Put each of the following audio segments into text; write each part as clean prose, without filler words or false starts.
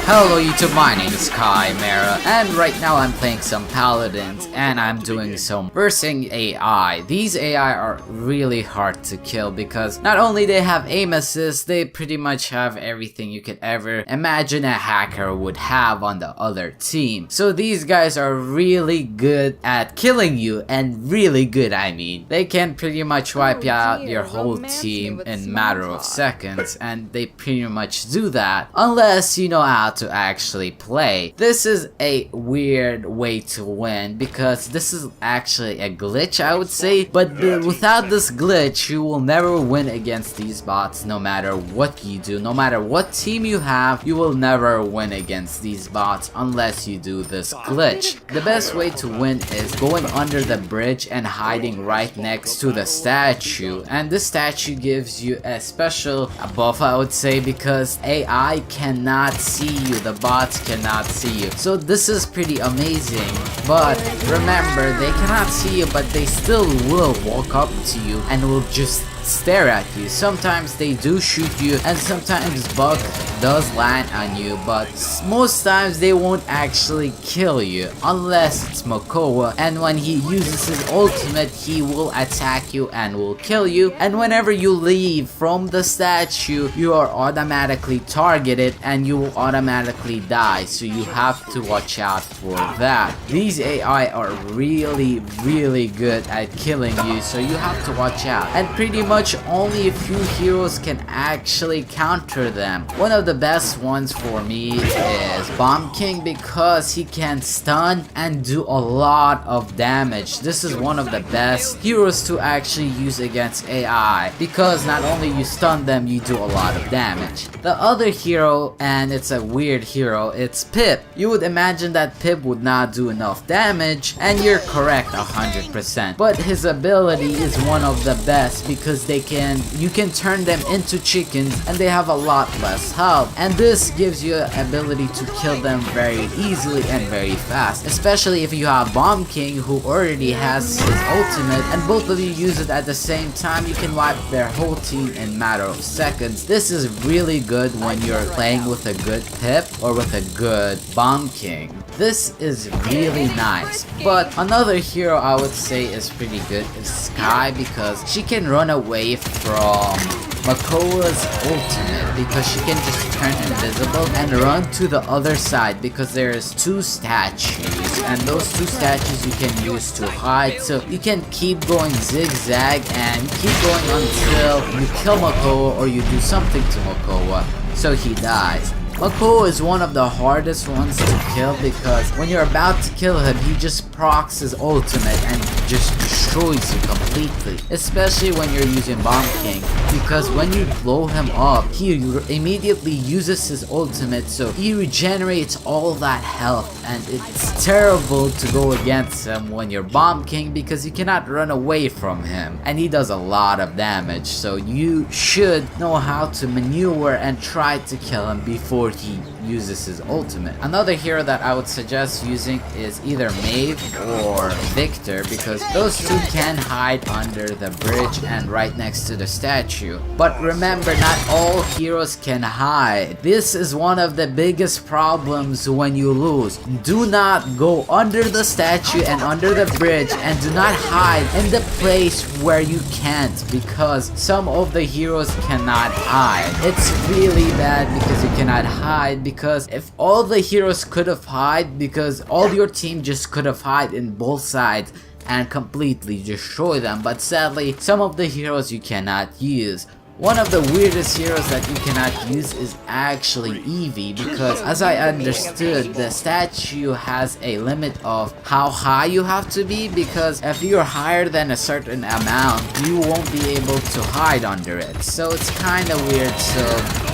Hello YouTube, my name is Chimera, and right now I'm playing some Paladins, and I'm doing some versing AI. These AI are really hard to kill because not only they have aim assist, they pretty much have everything you could ever imagine a hacker would have on the other team. So these guys are really good at killing you, and really good I mean. They can pretty much wipe out your whole team in a matter of seconds, and they pretty much do that unless you know how to actually play. This is a weird way to win because this is actually a glitch, I would say, but without this glitch you will never win against these bots. No matter what you do, no matter what team you have, you will never win against these bots unless you do this glitch. The best way to win is going under the bridge and hiding right next to the statue, and this statue gives you a special buff, I would say, because AI cannot see you, the bots cannot see you. So this is pretty amazing, but remember, they cannot see you, but they still will walk up to you and will just stare at you. Sometimes they do shoot you, and sometimes bug does land on you, but most times they won't actually kill you unless it's Makoa, and when he uses his ultimate he will attack you and will kill you, and whenever you leave from the statue you are automatically targeted and you will automatically die, so you have to watch out for that. These AI are really good at killing you, so you have to watch out, and pretty much only a few heroes can actually counter them. One of the best ones for me is Bomb King because he can stun and do a lot of damage. This is one of the best heroes to actually use against AI because not only you stun them, you do a lot of damage. The other hero, and it's a weird hero, it's Pip. You would imagine that Pip would not do enough damage, and you're correct 100%, but his ability is one of the best because you can turn them into chickens and they have a lot less health, and this gives you an ability to kill them very easily and very fast, especially if you have Bomb King who already has his ultimate and both of you use it at the same time. You can wipe their whole team in a matter of seconds. This is really good when you're playing with a good Pip or with a good Bomb King. This is really nice. But another hero I would say is pretty good is Sky because she can run away from Makoa's ultimate because she can just turn invisible and run to the other side because there's two statues, and those two statues you can use to hide, so you can keep going zigzag and keep going until you kill Makoa or you do something to Makoa so he dies. Makoa is one of the hardest ones to kill because when you're about to kill him, he just procs his ultimate and just destroys you completely. Especially when you're using Bomb King, because when you blow him up, he immediately uses his ultimate, so he regenerates all that health, and it's terrible to go against him when you're Bomb King because you cannot run away from him, and he does a lot of damage, so you should know how to maneuver and try to kill him before he uses his ultimate. Another hero that I would suggest using is either Maeve or Victor because those two can hide under the bridge and right next to the statue. But remember, not all heroes can hide. This is one of the biggest problems when you lose. Do not go under the statue and under the bridge, and do not hide in the place where you can't because some of the heroes cannot hide. It's really bad because you cannot hide, because if all the heroes could have hide, because all your team just could have hide in both sides and completely destroy them, but sadly some of the heroes you cannot use. One of the weirdest heroes that you cannot use is actually Eevee because, as I understood, the statue has a limit of how high you have to be, because if you're higher than a certain amount you won't be able to hide under it, so it's kinda weird. So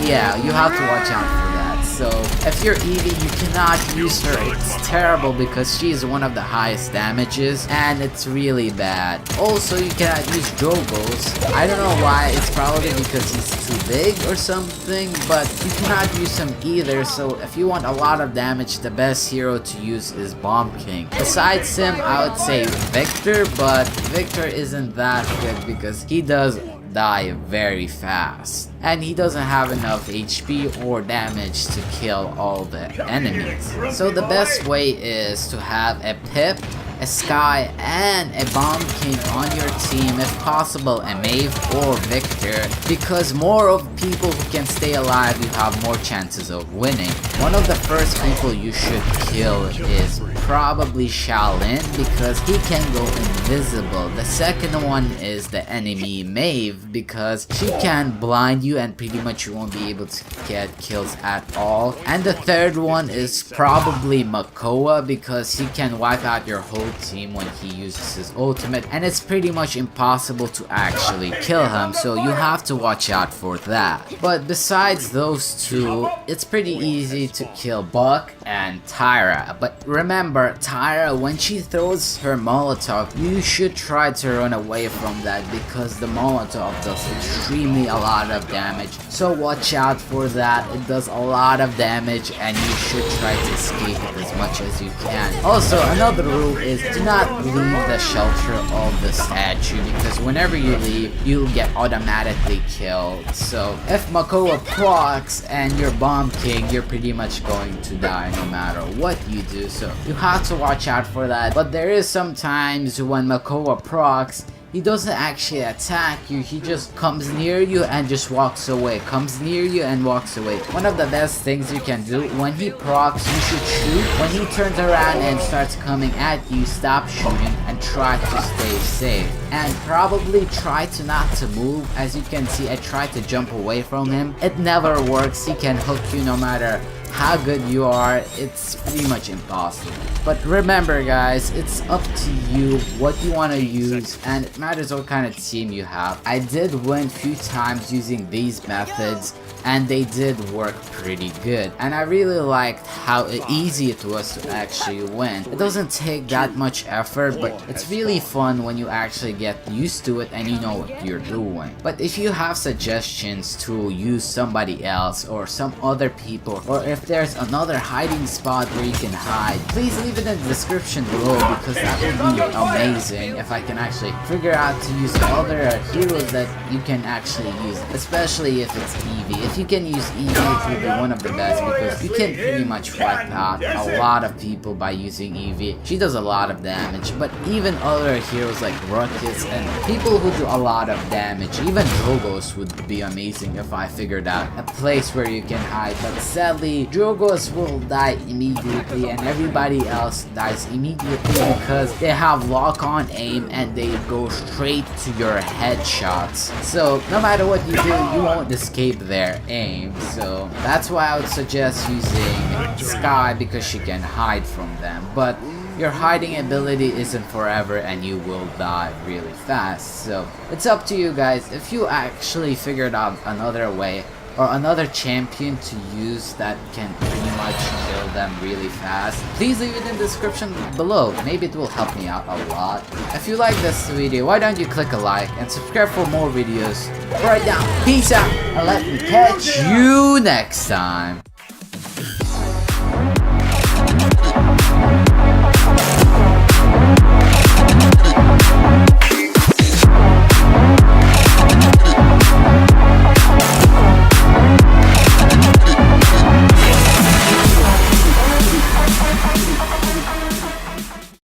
yeah, you have to watch out for that. So if you're Eevee, you cannot use her. It's terrible because she is one of the highest damages and it's really bad. Also, you cannot use Jogos. I don't know why, it's probably because he's too big or something, but you cannot use him either. So if you want a lot of damage, the best hero to use is Bomb King. Besides him, I would say Victor, but Victor isn't that good because he does die very fast. And he doesn't have enough HP or damage to kill all the enemies. So the best way is to have a Pip, a Sky, and a Bomb King on your team, if possible a Maeve or Victor, because more of people who can stay alive, you have more chances of winning. One of the first people you should kill is probably Shaolin, because he can go invisible. The second one is the enemy Maeve, because she can blind you and pretty much you won't be able to get kills at all. And the third one is probably Makoa, because he can wipe out your whole team when he uses his ultimate, and it's pretty much impossible to actually kill him, so you have to watch out for that. But besides those two, it's pretty easy to kill Buck and Tyra. But remember, Tyra, when she throws her Molotov, you should try to run away from that, because the Molotov does extremely a lot of damage. So watch out for that. It does a lot of damage and you should try to escape it as much as you can. Also, another rule is do not leave the shelter of the statue, because whenever you leave, you'll get automatically killed. So if Makoa procs and you're Bomb King, you're pretty much going to die no matter what you do. So you have to watch out for that. But there is sometimes when Makoa procs, he doesn't actually attack you, he just comes near you and just walks away. Comes near you and walks away. One of the best things you can do, when he procs, you should shoot. When he turns around and starts coming at you, stop shooting and try to stay safe. And probably try to not to move. As you can see, I tried to jump away from him. It never works. He can hook you no matter how good you are. It's pretty much impossible. But remember guys, it's up to you what you want to use, and it matters what kind of team you have. I did win a few times using these methods and they did work pretty good, and I really liked how easy it was to actually win. It doesn't take that much effort, but it's really fun when you actually get used to it and you know what you're doing. But if you have suggestions to use somebody else or some other people, or if there's another hiding spot where you can hide, please leave it in the description below, because that would be amazing if I can actually figure out to use other heroes that you can actually use, especially if it's Eevee. If you can use Eevee, it will be one of the best, because you can pretty much wipe out a lot of people by using Eevee. She does a lot of damage, but even other heroes like Ruckus and people who do a lot of damage, even Drogos would be amazing if I figured out a place where you can hide. But sadly, Drogos will die immediately and everybody else dies immediately, because they have lock-on aim and they go straight to your headshots. So no matter what you do, you won't escape their aim. So that's why I would suggest using Sky, because she can hide from them. But your hiding ability isn't forever and you will die really fast. So it's up to you guys. If you actually figured out another way or another champion to use that can pretty much kill them really fast, please leave it in the description below. Maybe it will help me out a lot. If you like this video, why don't you click a like and subscribe for more videos. Right now, peace out, and let me catch you next time.